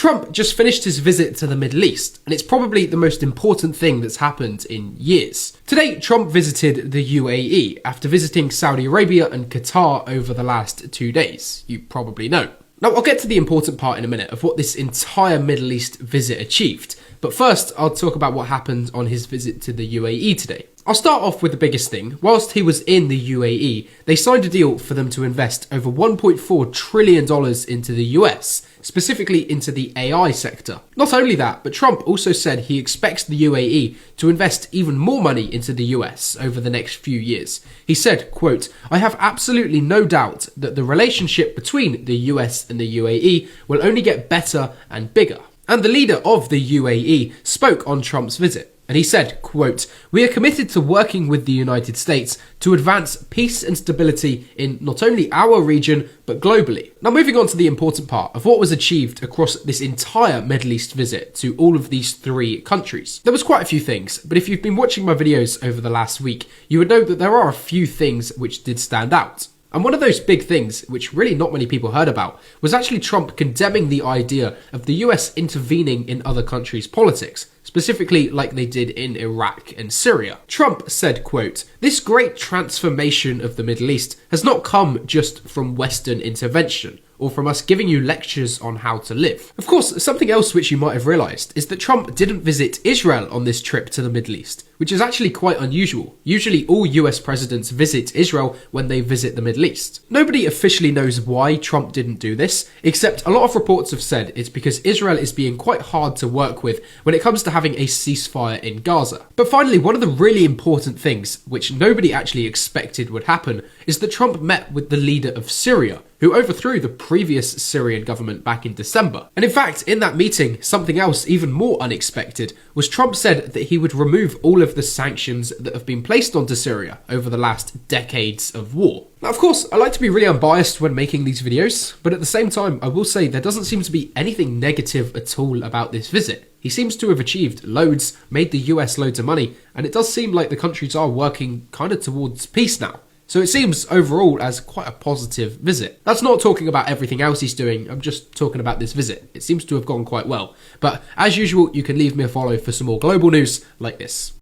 Trump just finished his visit to the Middle East, and it's probably the most important thing that's happened in years. Today, Trump visited the UAE after visiting Saudi Arabia and Qatar over the last 2 days. You probably know. Now, I'll get to the important part in a minute of what this entire Middle East visit achieved, but first I'll talk about what happened on his visit to the UAE today. I'll start off with the biggest thing. Whilst he was in the UAE, they signed a deal for them to invest over $1.4 trillion into the US, specifically into the AI sector. Not only that, but Trump also said he expects the UAE to invest even more money into the US over the next few years. He said, quote, "I have absolutely no doubt that the relationship between the US and the UAE will only get better and bigger." And the leader of the UAE spoke on Trump's visit. And he said, quote, "We are committed to working with the United States to advance peace and stability in not only our region, but globally." Now, moving on to the important part of what was achieved across this entire Middle East visit to all of these 3 countries. There was quite a few things, but if you've been watching my videos over the last week, you would know that there are a few things which did stand out. And one of those big things, which really not many people heard about, was actually Trump condemning the idea of the US intervening in other countries' politics, specifically like they did in Iraq and Syria. Trump said, quote, "This great transformation of the Middle East has not come just from Western intervention, or from us giving you lectures on how to live." Of course, something else which you might have realised is that Trump didn't visit Israel on this trip to the Middle East, which is actually quite unusual. Usually all US presidents visit Israel when they visit the Middle East. Nobody officially knows why Trump didn't do this, except a lot of reports have said it's because Israel is being quite hard to work with when it comes to having a ceasefire in Gaza. But finally, one of the really important things, which nobody actually expected would happen, is that Trump met with the leader of Syria, who overthrew the previous Syrian government back in December. And in fact, in that meeting, something else even more unexpected was Trump said that he would remove all of the sanctions that have been placed onto Syria over the last decades of war. Now, of course, I like to be really unbiased when making these videos, but at the same time, I will say there doesn't seem to be anything negative at all about this visit. He seems to have achieved loads, made the US loads of money, and it does seem like the countries are working kind of towards peace now. So it seems overall as quite a positive visit. That's not talking about everything else he's doing, I'm just talking about this visit. It seems to have gone quite well. But as usual, you can leave me a follow for some more global news like this.